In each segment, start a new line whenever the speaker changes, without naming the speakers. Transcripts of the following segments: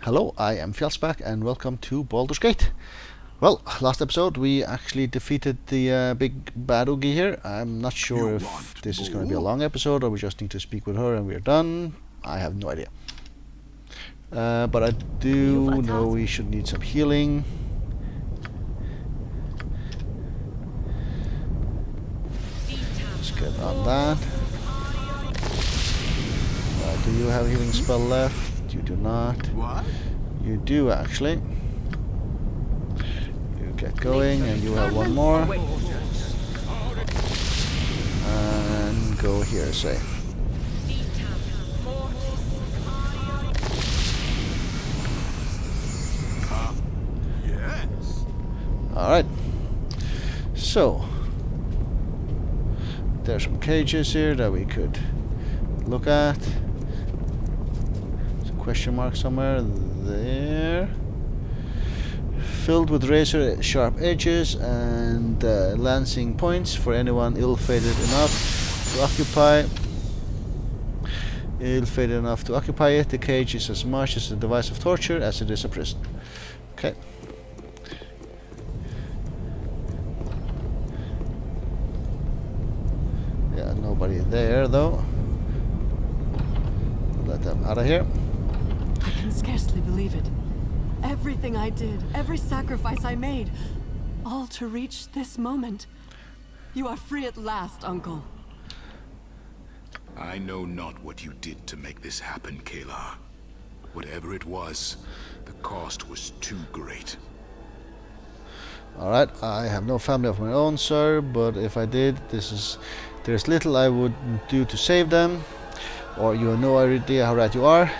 Hello, I am Fjallsback and welcome to Baldur's Gate. Well, last episode we actually defeated the big bad Oogie here. I'm not sure if this is going to be a long episode or we just need to speak with her and we're done. I have no idea. But I do know we should need some healing. Let's get on that. Do you have a healing spell left? You do not.
What?
You do actually. You get going and you have one more. And go here, say.
Yes.
Alright. So there's some cages here that we could look at. Question mark somewhere there. Filled with razor sharp edges and lancing points for anyone ill-fated enough to occupy. Ill-fated enough to occupy it. The cage is as much as a device of torture as it is a prison. Okay. Yeah, nobody there though. Let them out of here.
I can scarcely believe it. Everything I did, every sacrifice I made, all to reach this moment. You are free at last, Uncle.
I know not what you did to make this happen, Kayla. Whatever it was, the cost was too great.
Alright, I have no family of my own, sir, but if I did, there's little I would do to save them. Or you have no idea how right you are.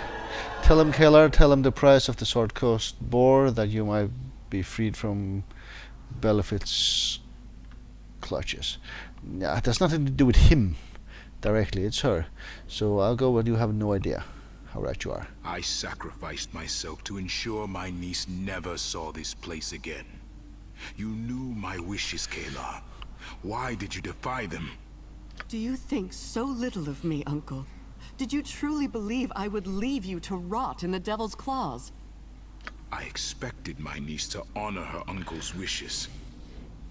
Tell him, Kayla, tell him the price of the sword cost bore, that you might be freed from Belefit's clutches. Yeah, it has nothing to do with him directly, it's her. So I'll go with you have no idea how right you are.
I sacrificed myself to ensure my niece never saw this place again. You knew my wishes, Kayla. Why did you defy them?
Do you think so little of me, Uncle? Did you truly believe I would leave you to rot in the Devil's claws?
I expected my niece to honor her uncle's wishes.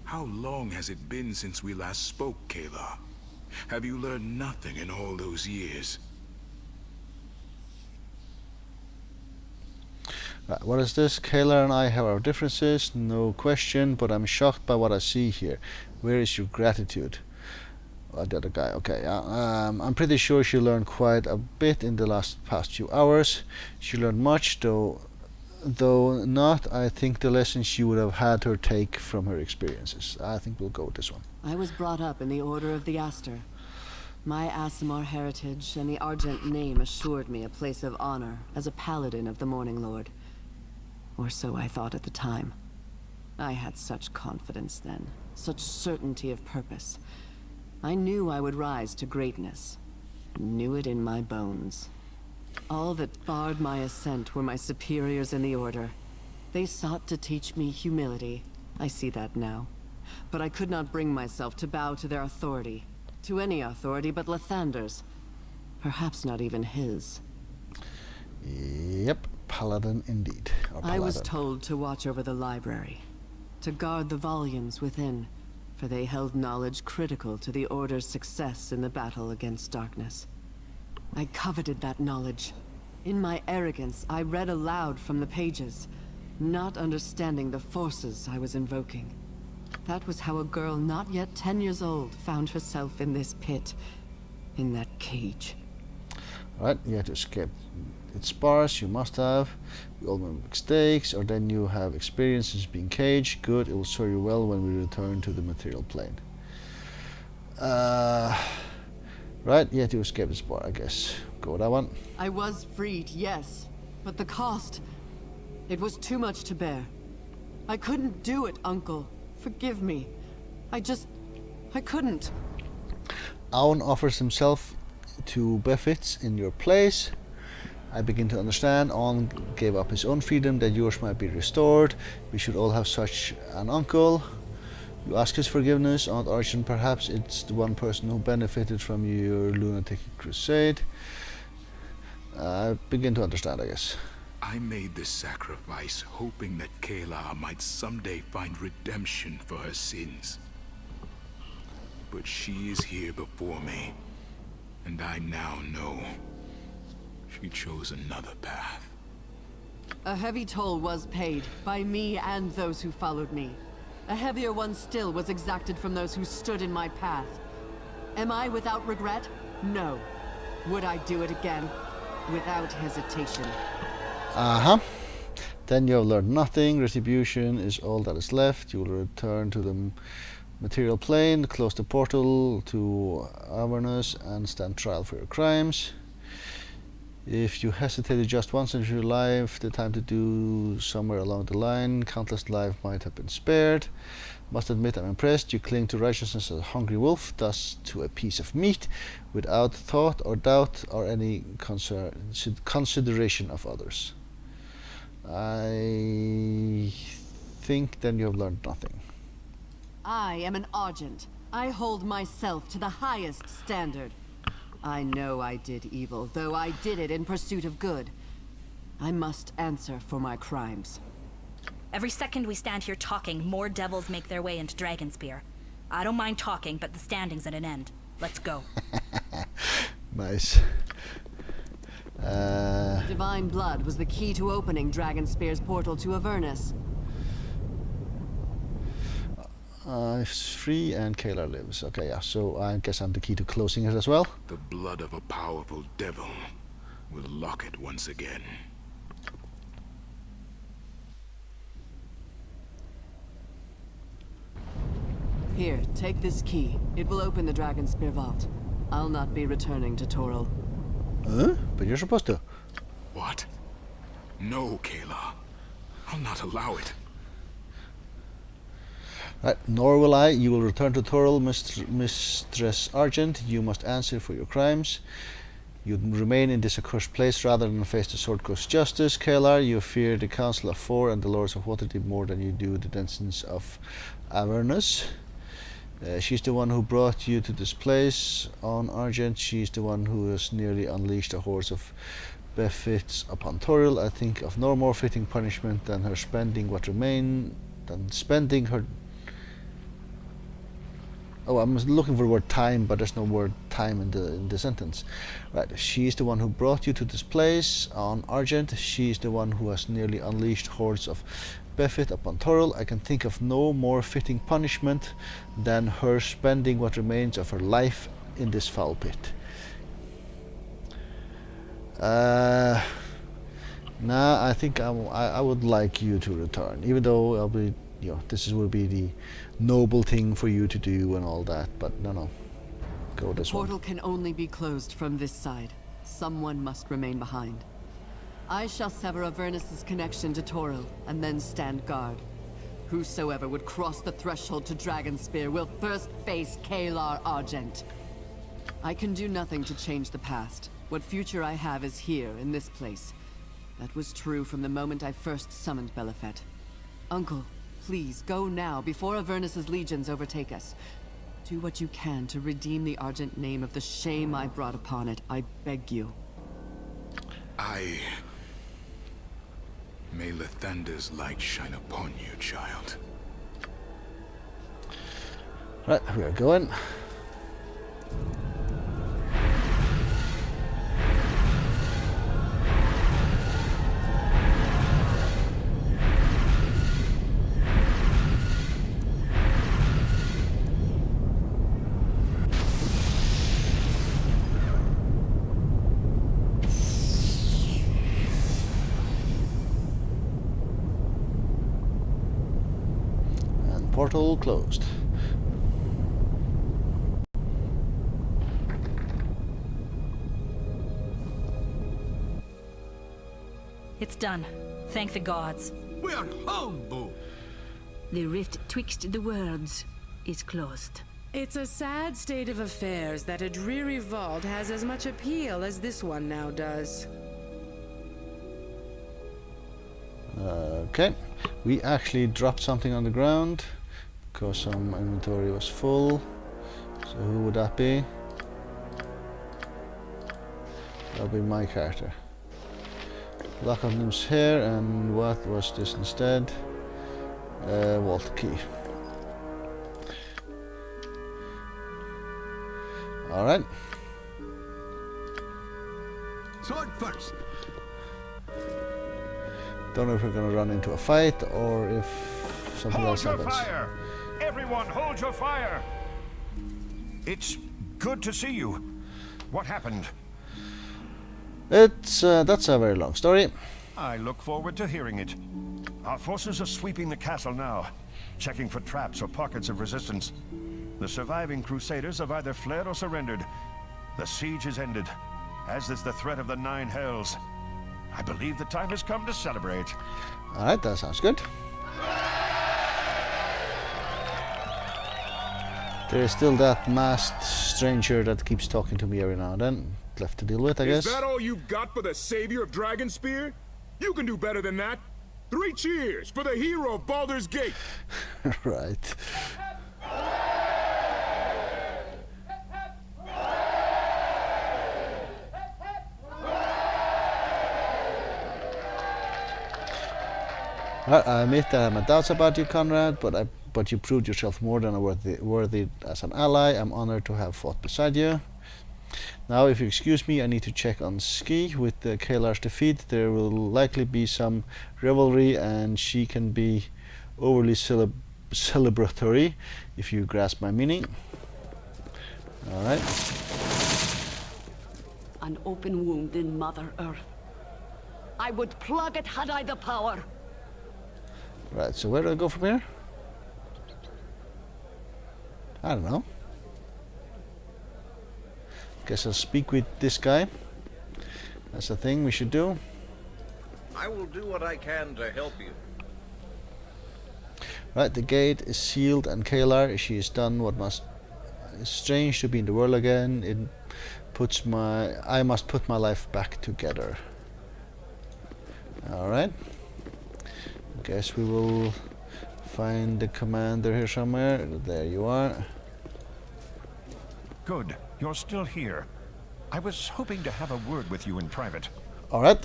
How long has it been since we last spoke, Kayla? Have you learned nothing in all those years?
Right, what is this? Kayla and I have our differences, no question, but I'm shocked by what I see here. Where is your gratitude? The other guy, okay. I'm pretty sure she learned quite a bit in the past few hours. She learned much, though not, I think, the lessons you would have had her take from her experiences. I think we'll go with this one.
I was brought up in the Order of the Aster. My Aasimar heritage and the Argent name assured me a place of honor as a paladin of the Morning Lord. Or so I thought at the time. I had such confidence then, such certainty of purpose. I knew I would rise to greatness. Knew it in my bones. All that barred my ascent were my superiors in the Order. They sought to teach me humility. I see that now. But I could not bring myself to bow to their authority. To any authority but Lathander's. Perhaps not even his.
Yep, paladin indeed.
I was told to watch over the library. To guard the volumes within. For they held knowledge critical to the Order's success in the battle against darkness. I coveted that knowledge. In my arrogance, I read aloud from the pages, not understanding the forces I was invoking. That was how a girl not yet 10 years old found herself in this pit, in that cage.
Alright, you have to escape. It's sparse, you must have. We all make mistakes, or then you have experiences being caged. Good, it will serve you well when we return to the material plane. Right, you have to escape the spar, I guess. Go with that one.
I was freed, yes. But the cost... it was too much to bear. I couldn't do it, Uncle. Forgive me. I couldn't.
Aun offers himself to Befits in your place. I begin to understand. Aun gave up his own freedom that yours might be restored. We should all have such an uncle. You ask his forgiveness, Aunt Archon. Perhaps it's the one person who benefited from your lunatic crusade. I begin to understand, I guess.
I made this sacrifice hoping that Kayla might someday find redemption for her sins. But she is here before me, and I now know she chose another path.
A heavy toll was paid by me and those who followed me. A heavier one still was exacted from those who stood in my path. Am I without regret? No. Would I do it again? Without hesitation.
Uh-huh. Then you have learned nothing. Retribution is all that is left. You will return to the material plane, close the portal to Avernus, and stand trial for your crimes. If you hesitated just once in your life, the time to do somewhere along the line, countless lives might have been spared. Must admit I'm impressed. You cling to righteousness as a hungry wolf, thus to a piece of meat, without thought or doubt or any consideration of others. I think then you have learned nothing.
I am an Argent. I hold myself to the highest standard. I know I did evil, though I did it in pursuit of good. I must answer for my crimes.
Every second we stand here talking, more devils make their way into Dragonspear. I don't mind talking, but the standing's at an end. Let's go.
Nice.
Divine blood was the key to opening Dragonspear's portal to Avernus.
It's free and Kayla lives. Okay, yeah, so I guess I'm the key to closing it as well.
The blood of a powerful devil will lock it once again.
Here, take this key. It will open the Dragonspear vault. I'll not be returning to Toril.
Huh? But you're supposed to.
What? No, Kayla. I'll not allow it.
Right, nor will I. You will return to Toril, Mistress Argent. You must answer for your crimes. You remain in this accursed place rather than face the Sword Coast justice. Kalar, you fear the Council of Four and the Lords of Waterdeep more than you do the denizens of Avernus. She's the one who brought you to this place on Argent. She's the one who has nearly unleashed a horde of Befits upon Toril. I think of no more fitting punishment than her spending what remain than spending her. Oh, I'm looking for the word time, but there's no word time in the sentence. Right, she's the one who brought you to this place on Argent. She's the one who has nearly unleashed hordes of Befit upon Toril. I can think of no more fitting punishment than her spending what remains of her life in this foul pit. Nah, I think I would like you to return, even though I'll be, will be the noble thing for you to do and all that, but no, go this way.
Portal can only be closed from this side. Someone must remain behind. I shall sever Avernus' connection to Toril, and then stand guard. Whosoever would cross the threshold to Dragonspear will first face Kalar Argent. I can do nothing to change the past. What future I have is here, in this place. That was true from the moment I first summoned Belafet. Uncle, please, go now, before Avernus' legions overtake us. Do what you can to redeem the Argent name of the shame I brought upon it. I beg you.
May Lathander's light shine upon you, child.
Right, we are going. Portal closed.
It's done. Thank the gods.
We are home, Boo!
The rift twixt the worlds is closed.
It's a sad state of affairs that a dreary vault has as much appeal as this one now does.
Okay, we actually dropped something on the ground because some inventory was full. So who would that be? That'll be my character. Lock of names here, and what was this instead? Vault key. Alright.
Sword first.
Don't know if we're gonna run into a fight or if something else
Hold your
happens.
fire! Everyone, hold your fire! It's good to see you. What happened?
It's that's a very long story.
I look forward to hearing it. Our forces are sweeping the castle now, checking for traps or pockets of resistance. The surviving crusaders have either fled or surrendered. The siege is ended, as is the threat of the Nine Hells. I believe the time has come to celebrate.
Alright, that sounds good. There is still that masked stranger that keeps talking to me every now and then. Left to deal with, I guess.
Is that all you've got for the savior of Dragonspear? You can do better than that. 3 cheers for the hero of Baldur's Gate.
Right. I admit that I have my doubts about you, Conrad, but you proved yourself more than worthy as an ally. I'm honored to have fought beside you. Now, if you excuse me, I need to check on Ski. With the Kalar's defeat, there will likely be some revelry, and she can be overly celebratory, if you grasp my meaning. Alright.
An open wound in Mother Earth. I would plug it had I the power.
Right, so where do I go from here? I don't know. Guess I'll speak with this guy. That's the thing we should do.
I will do what I can to help you.
Right, the gate is sealed, and Kalar, she has done what must is strange to be in the world again. I must put my life back together. Alright. Guess we will find the commander here somewhere. There you are.
Good. You're still here. I was hoping to have a word with you in private.
Alright.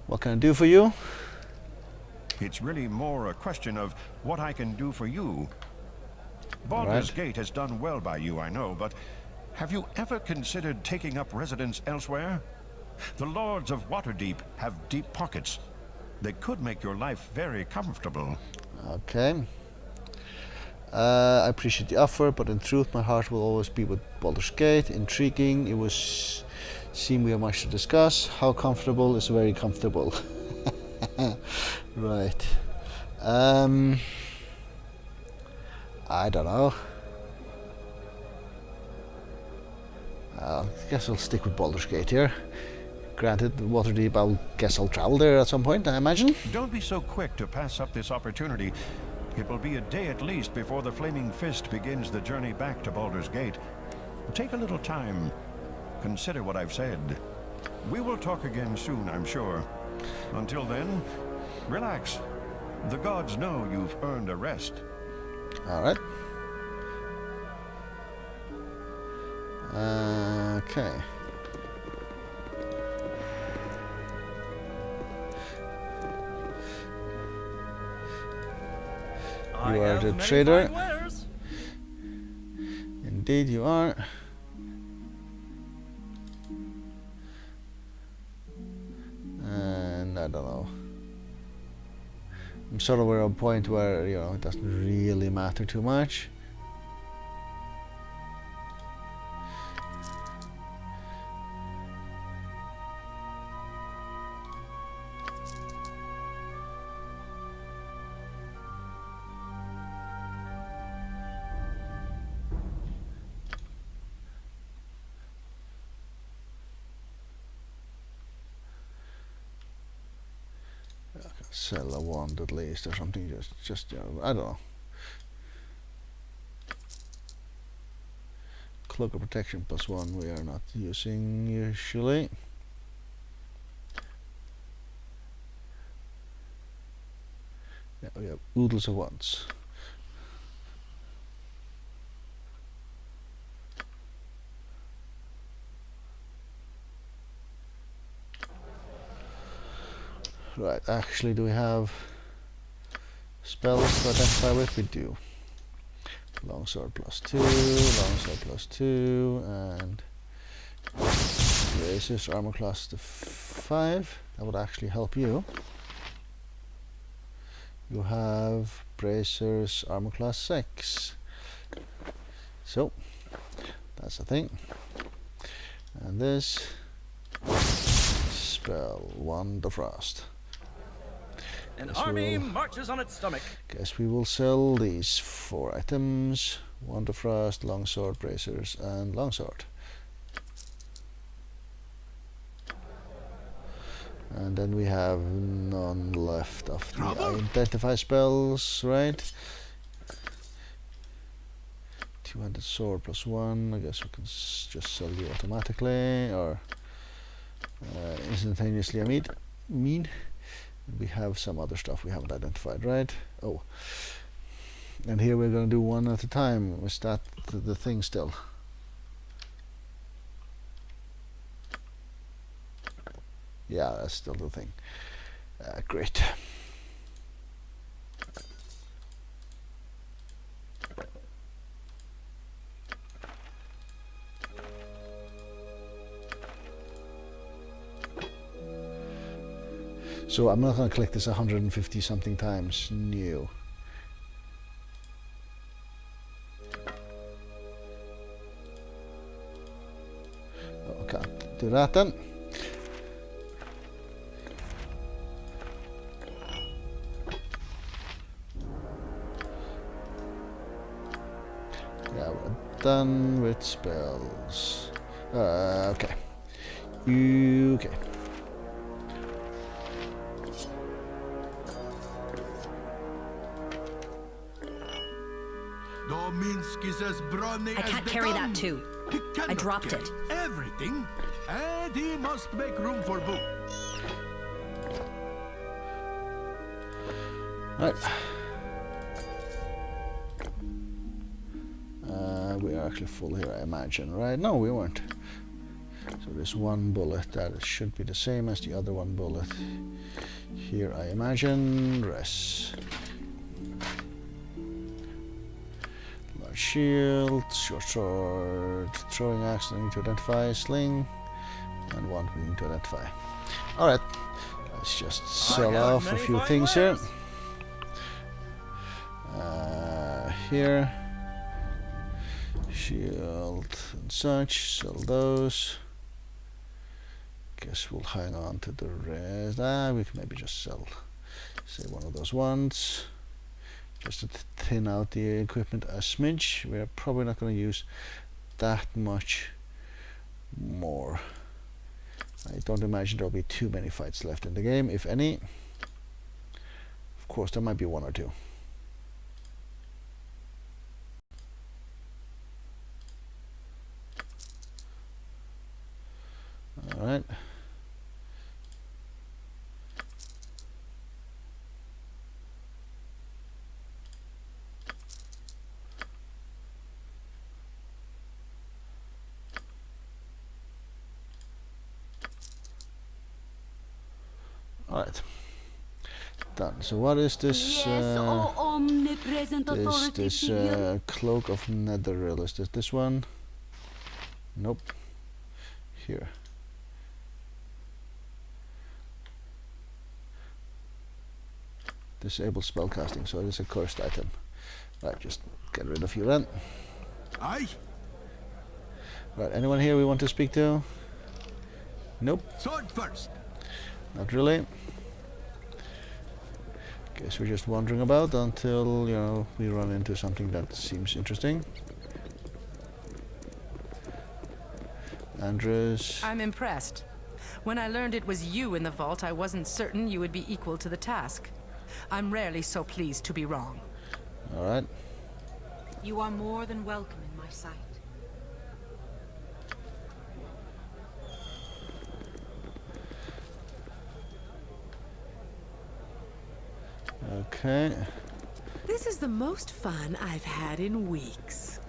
What can I do for you?
It's really more a question of what I can do for you. Baldur's Gate has done well by you, I know, but have you ever considered taking up residence elsewhere? The Lords of Waterdeep have deep pockets. They could make your life very comfortable.
Okay. I appreciate the offer, but in truth, my heart will always be with Baldur's Gate. Intriguing. It was seem we have much to discuss. How comfortable is very comfortable. Right. I don't know. I guess I'll stick with Baldur's Gate here. Granted, Waterdeep, I'll travel there at some point, I imagine.
Don't be so quick to pass up this opportunity. It will be a day at least before the Flaming Fist begins the journey back to Baldur's Gate. Take a little time. Consider what I've said. We will talk again soon, I'm sure. Until then, relax. The gods know you've earned a rest.
Alright. Okay. You are the trader. Indeed you are. And I don't know. I'm sort of at a point where, you know, it doesn't really matter too much. Sell a wand at least or something, just you know, I don't know. Cloak of protection +1 we are not using usually. Yeah, we have oodles of wands. Right, actually, do we have spells to identify with? We do. Longsword +2, longsword +2, and bracers armor class to 5. That would actually help you. You have bracers armor class 6. So that's the thing. And this spell, Wonder Frost.
An army marches on its stomach.
Guess we will sell these 4 items. Wonder Frost, longsword, bracers, and longsword. And then we have none left of the identify spells, right? 200 sword +1. I guess we can just sell you automatically or instantaneously. I mean, we have some other stuff we haven't identified, right? Oh, and here we're going to do one at a time. Is that the thing still? Yeah, that's still the thing. Great. So I'm not going to click this 150 something times. No. Oh, can't do that then. Yeah, we're done with spells. Okay. Okay.
I can't carry that too. I dropped it.
Everything, and he must make room for both.
Right. We are actually full here, I imagine, right? No, we weren't. So there's one bullet that should be the same as the other one bullet. Here, I imagine. Rest. Large shield, short sword, throwing axe, I need to identify, sling, and one we need to identify. Alright, let's just sell off a few things here. Here. Shield and such, sell those. Guess we'll hang on to the rest. We can maybe just sell, say, one of those ones. Just to thin out the equipment a smidge. We're probably not going to use that much more. I don't imagine there'll be too many fights left in the game, if any. Of course, there might be one or two. Alright. Alright. Done. So what is this? This cloak of Netheril. Is this one? Nope. Here. Disable spellcasting, so it is a cursed item. Right, just get rid of you then.
Aye.
Right, anyone here we want to speak to? Nope.
Sword first.
Not really. Guess we're just wandering about until, you know, we run into something that seems interesting. Andres.
I'm impressed. When I learned it was you in the vault, I wasn't certain you would be equal to the task. I'm rarely so pleased to be wrong.
All right.
You are more than welcome in my sight.
Okay.
This is the most fun I've had in weeks.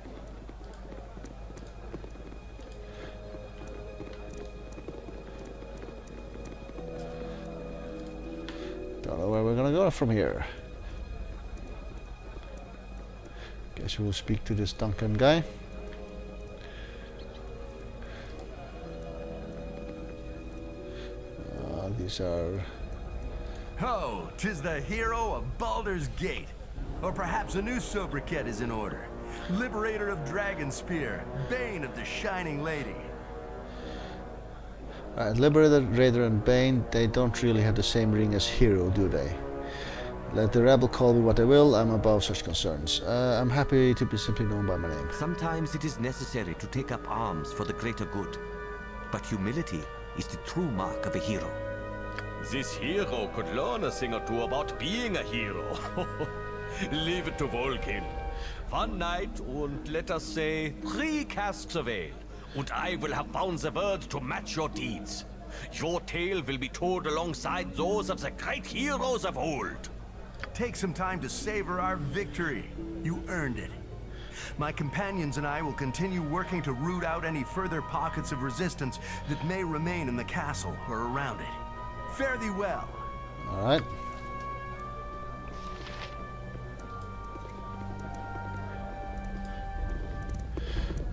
where we're gonna go from here. Guess we'll speak to this Duncan guy. These are...
Oh, 'tis the hero of Baldur's Gate. Or perhaps a new sobriquet is in order. Liberator of Dragonspear, Bane of the Shining Lady.
Liberator, Raider and Bane, they don't really have the same ring as hero, do they? Let the rebel call me what they will, I'm above such concerns. I'm happy to be simply known by my name.
Sometimes it is necessary to take up arms for the greater good. But humility is the true mark of a hero.
This hero could learn a thing or two about being a hero. Leave it to Volkin. One night, and let us say 3 casts of ale, and I will have found the words to match your deeds. Your tale will be told alongside those of the great heroes of old.
Take some time to savor our victory. You earned it. My companions and I will continue working to root out any further pockets of resistance that may remain in the castle or around it. Fare thee well.
All right.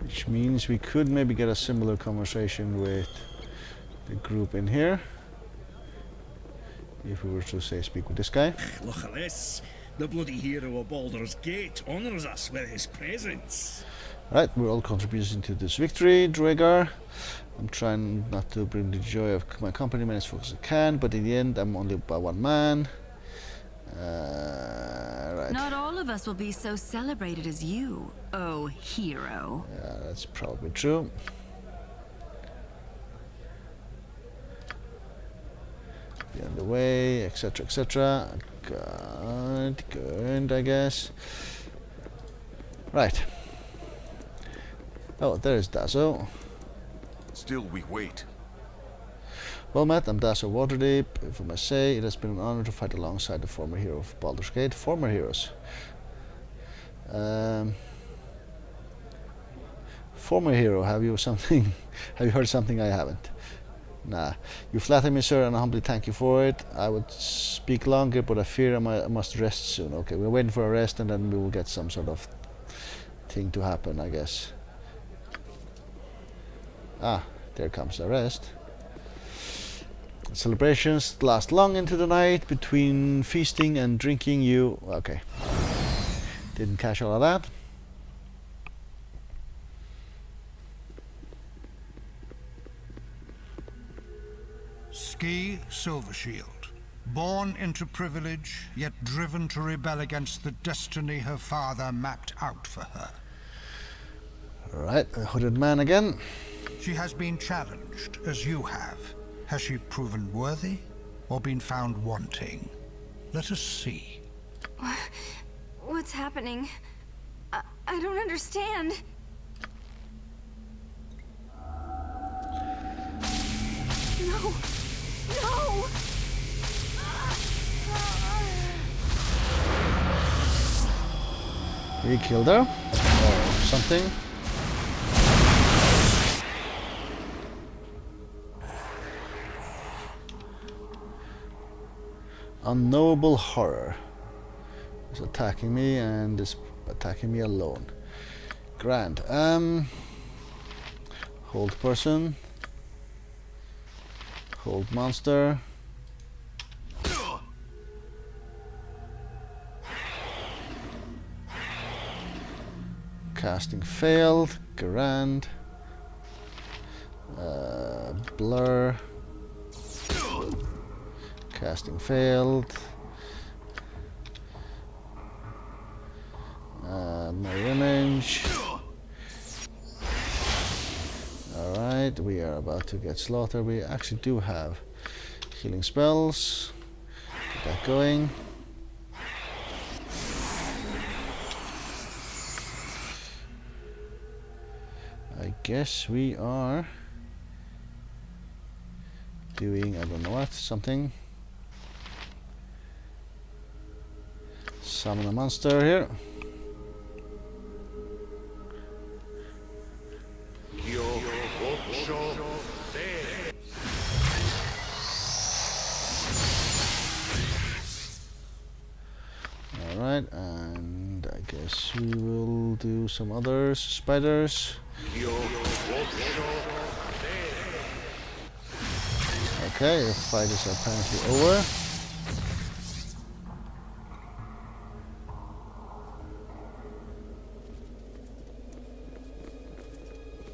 Which means we could maybe get a similar conversation with the group in here. If we were to say speak with this guy.
Look at this. The bloody hero of Baldur's Gate honors us with his presence.
Right, we're all contributing to this victory, Dragar. I'm trying not to bring the joy of my company as far as I can, but in the end I'm only by one man. Right.
Not all of us will be so celebrated as you, oh hero.
Yeah, that's probably true. Be on the way, etc., etc. Good, I guess. Right. Oh, there's Dasso.
Still we wait.
Well met, I'm Dasso Waterdeep. If I must say, it has been an honor to fight alongside the former hero of Baldur's Gate. Former heroes. Former hero, have you something? Have you heard something I haven't? Nah. You flatter me, sir, and I humbly thank you for it. I would speak longer, but I fear I must rest soon. Okay, we're waiting for a rest, and then we will get some sort of thing to happen, I guess. Ah, there comes the rest. Celebrations last long into the night between feasting and drinking. You okay? Didn't catch all of that.
Ski Silvershield, born into privilege, yet driven to rebel against the destiny her father mapped out for her.
Alright, the hooded man again.
She has been challenged, as you have. Has she proven worthy, or been found wanting? Let us see.
What's happening? I don't understand. No! No!
We killed her, or something. Unknowable horror is attacking me and is attacking me alone. Grand. Hold person. Hold monster. Casting failed. Grand. Blur. Casting failed. No image. Alright, we are about to get slaughtered. We actually do have healing spells. Get that going. I guess we are doing, I don't know what, something. Summon a monster here. Alright, and I guess we will do some others. Spiders. Okay, the fight is apparently over.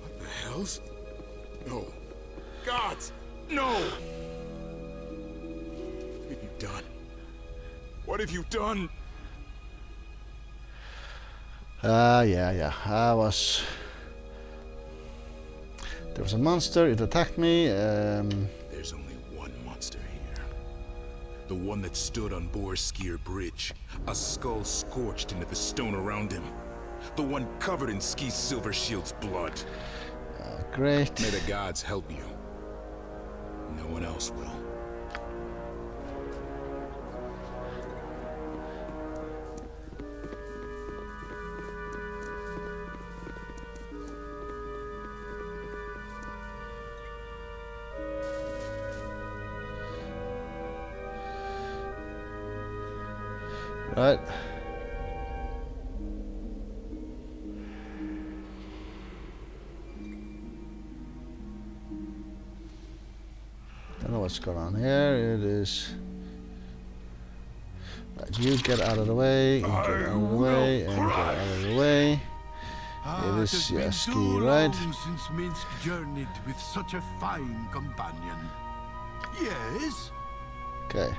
What the hells? No. Gods! No! What have you done? What have you done?
Yeah. There was a monster, it attacked me.
There's only one monster here. The one that stood on Baldur Bridge. A skull scorched into the stone around him. The one covered in Ski Silvershield's blood.
Great.
May the gods help you. No one else will.
Right. Don't know what's going on here. It is. Right, you get out of the way, and get out of the way, and get out of the way. It is Ski, right?
Since Minsk journeyed with such a fine companion. Yes.
Okay.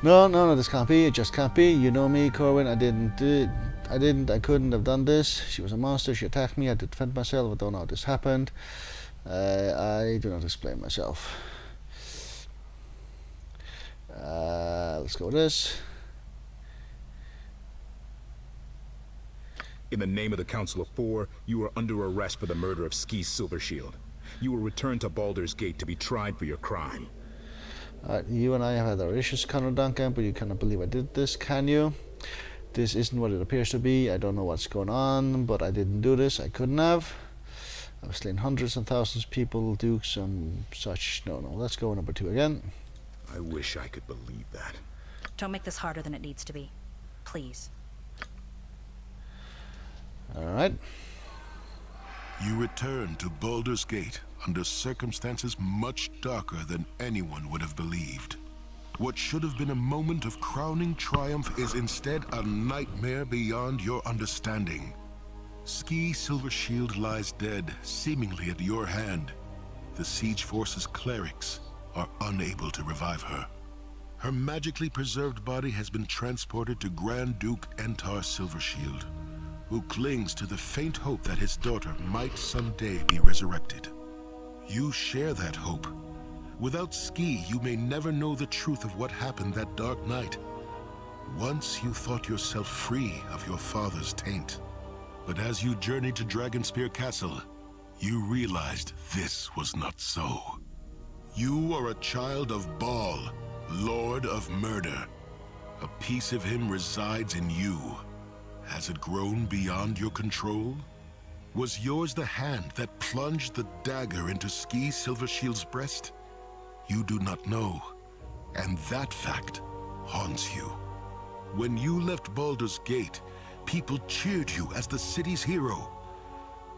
No, this can't be. It just can't be. You know me, Corwin. I couldn't have done this. She was a monster. She attacked me. I had to defend myself. I don't know how this happened. I do not explain myself. Let's go with this.
In the name of the Council of Four, you are under arrest for the murder of Ski Silvershield. You will return to Baldur's Gate to be tried for your crime.
You and I have had our issues, Connor Duncan, but you cannot believe I did this, can you? This isn't what it appears to be. I don't know what's going on, but I didn't do this. I couldn't have. I've slain hundreds and thousands of people, dukes and such. No, let's go number 2 again.
I wish I could believe that.
Don't make this harder than it needs to be. Please.
Alright.
You return to Baldur's Gate under circumstances much darker than anyone would have believed. What should have been a moment of crowning triumph is instead a nightmare beyond your understanding. Ski Silvershield lies dead, seemingly at your hand. The Siege Force's clerics are unable to revive her. Her magically preserved body has been transported to Grand Duke Entar Silvershield, who clings to the faint hope that his daughter might someday be resurrected. You share that hope. Without Ski, you may never know the truth of what happened that dark night. Once you thought yourself free of your father's taint. But as you journeyed to Dragonspear Castle, you realized this was not so. You are a child of Baal, Lord of Murder. A piece of him resides in you. Has it grown beyond your control? Was yours the hand that plunged the dagger into Ski Silvershield's breast? You do not know, and that fact haunts you. When you left Baldur's Gate, people cheered you as the city's hero.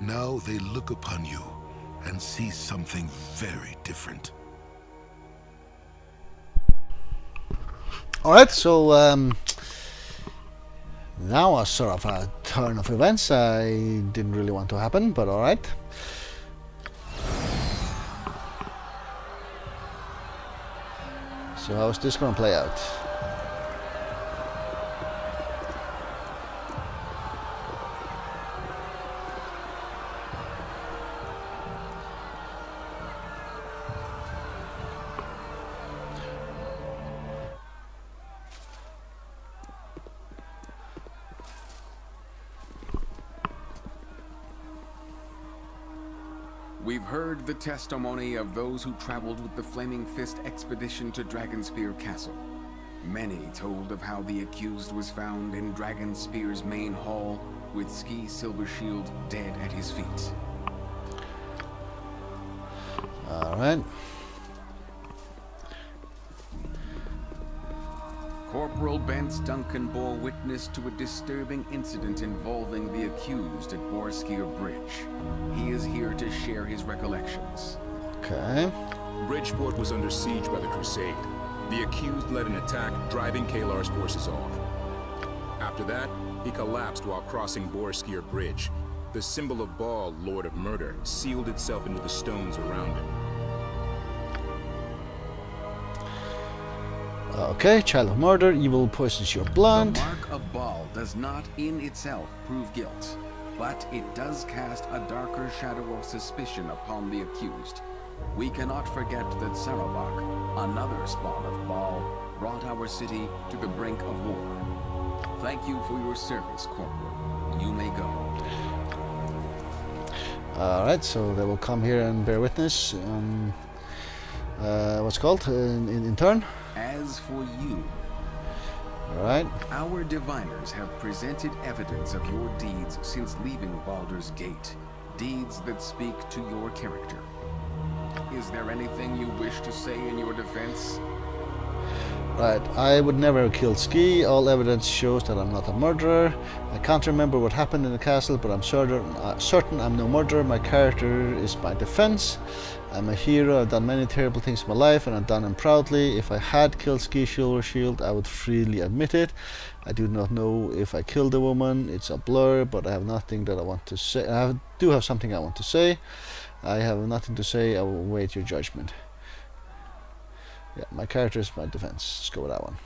Now they look upon you and see something very different.
Alright, so now a sort of a turn of events I didn't really want to happen, but alright. So how is this going to play out?
We've heard the testimony of those who traveled with the Flaming Fist expedition to Dragonspear Castle. Many told of how the accused was found in Dragonspear's main hall, with Ski Silvershield dead at his feet.
Alright.
Corporal Bence Duncan bore witness to a disturbing incident involving the accused at Borskir Bridge. He is here to share his recollections.
Okay.
Bridgeport was under siege by the Crusade. The accused led an attack, driving Kalar's forces off. After that, he collapsed while crossing Borskir Bridge. The symbol of Baal, Lord of Murder, sealed itself into the stones around him.
Okay, child of murder, evil poisons your blood.
The mark of Baal does not in itself prove guilt, but it does cast a darker shadow of suspicion upon the accused. We cannot forget that Saravak, another spawn of Baal, brought our city to the brink of war. Thank you for your service, Corporal. You may go.
Alright, so they will come here and bear witness. What's it called? In turn?
As for you,
alright.
Our diviners have presented evidence of your deeds since leaving Baldur's Gate. Deeds that speak to your character. Is there anything you wish to say in your defense?
Right, I would never have killed Ski. All evidence shows that I'm not a murderer. I can't remember what happened in the castle, but I'm certain I'm no murderer. My character is my defense. I'm a hero. I've done many terrible things in my life, and I've done them proudly. If I had killed Ski Silvershield, I would freely admit it. I do not know if I killed a woman. It's a blur, but I have nothing that I want to say. I do have something I want to say. I have nothing to say. I will await your judgment. Yeah, my character is my defense. Let's go with that one.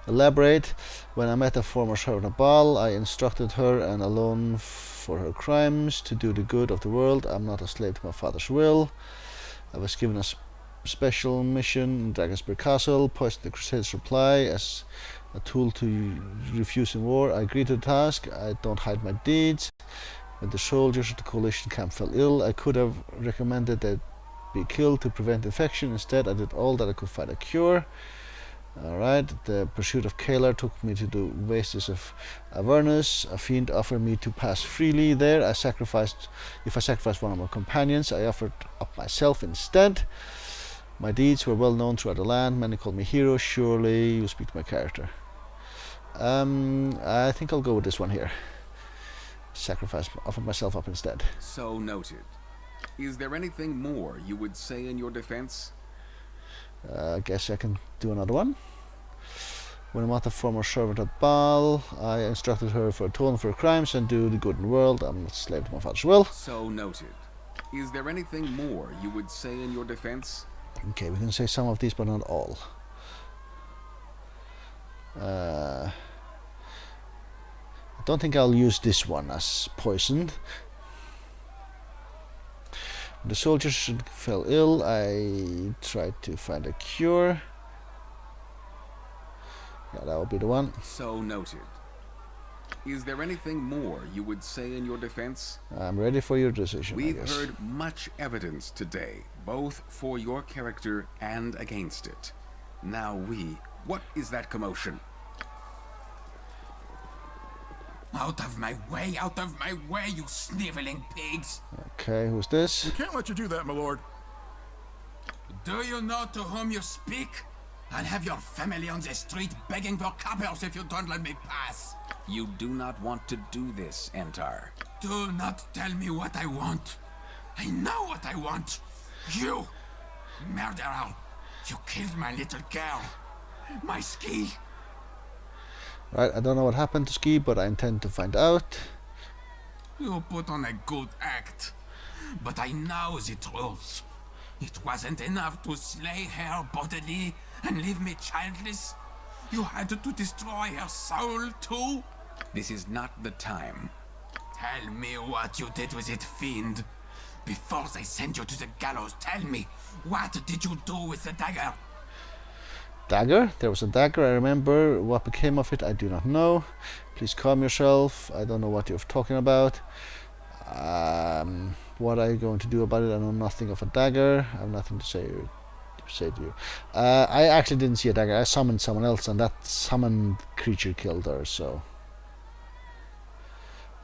Elaborate. When I met a former servant of Baal, I instructed her and alone for her crimes to do the good of the world. I'm not a slave to my father's will. I was given a special mission in Dragonspear Castle, poisoned the Crusaders' reply as a tool to refusing war. I agreed to the task. I don't hide my deeds. When the soldiers of the coalition camp fell ill, I could have recommended that be killed to prevent infection. Instead, I did all that I could find a cure. Alright, the pursuit of Kalar took me to the wastes of Avernus. A fiend offered me to pass freely there. If I sacrificed one of my companions, I offered up myself instead. My deeds were well known throughout the land. Many called me hero. Surely you speak to my character. I think I'll go with this one here. Offered myself up instead.
So noted. Is there anything more you would say in your defense?
I guess I can do another one. When I met a former servant of Baal, I instructed her for atone for her crimes and do the good in the world. I'm not a slave to my father's will.
So noted. Is there anything more you would say in your defense?
Okay, we can say some of these, but not all. I don't think I'll use this one as poisoned. The soldiers fell ill. I tried to find a cure. Yeah, that will be the one.
So noted. Is there anything more you would say in your defense?
I'm ready for your decision.
We've heard much evidence today, both for your character and against it. Now what is that commotion?
Out of my way, you sniveling pigs!
Okay, who's this?
We can't let you do that, my lord.
Do you know to whom you speak? I'll have your family on the street begging for coppers if you don't let me pass.
You do not want to do this, Entar.
Do not tell me what I want. I know what I want. You, murderer, you killed my little girl. My Ski.
Right, I don't know what happened to Ski, but I intend to find out.
You put on a good act, but I know the truth. It wasn't enough to slay her bodily and leave me childless. You had to destroy her soul too?
This is not the time.
Tell me what you did with it, fiend. Before they send you to the gallows, tell me, what did you do with the dagger?
Dagger? There was a dagger, I remember. What became of it, I do not know. Please calm yourself. I don't know what you're talking about. What are you going to do about it? I know nothing of a dagger. I have nothing to say to you. I actually didn't see a dagger. I summoned someone else, and that summoned creature killed her, so...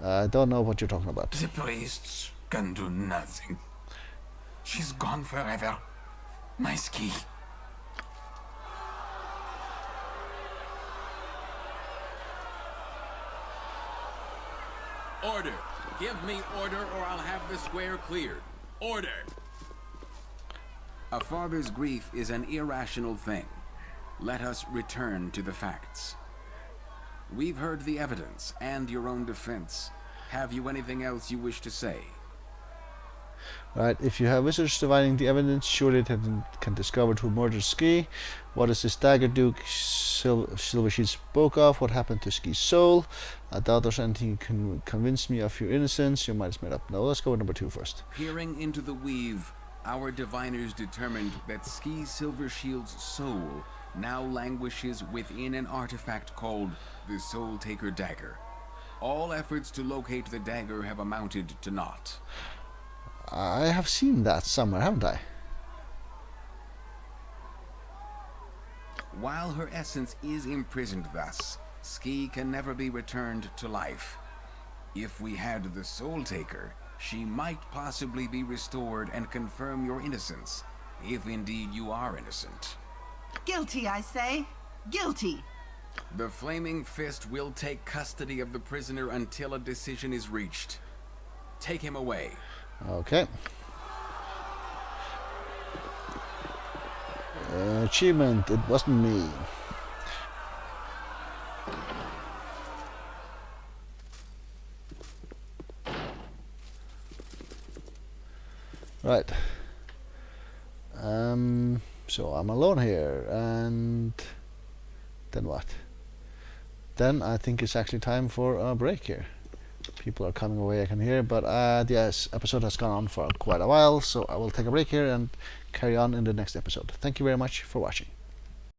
I don't know what you're talking about.
The priests can do nothing. She's gone forever. My Ski.
Order! Give me order or I'll have the square cleared. Order! A father's grief is an irrational thing. Let us return to the facts. We've heard the evidence and your own defense. Have you anything else you wish to say?
Right, if you have visitors dividing the evidence, surely they can discover who murdered Ski. What does this dagger do Silver Shield spoke of? What happened to Ski's soul? I doubt there's anything you can convince me of your innocence. Your mind is made up. No, let's go with number 2 first.
Peering into the weave, our diviners determined that Ski Silver Shield's soul now languishes within an artifact called the Soul Taker Dagger. All efforts to locate the dagger have amounted to naught.
I have seen that somewhere, haven't I?
While her essence is imprisoned thus, Ski can never be returned to life. If we had the Soul Taker, she might possibly be restored and confirm your innocence, if indeed you are innocent.
Guilty, I say. Guilty.
The Flaming Fist will take custody of the prisoner until a decision is reached. Take him away.
Okay. Achievement, it wasn't me. Right. So I'm alone here, and then what? Then I think it's actually time for a break here. People are coming away, I can hear, but this episode has gone on for quite a while, so I will take a break here and carry on in the next episode. Thank you very much for watching.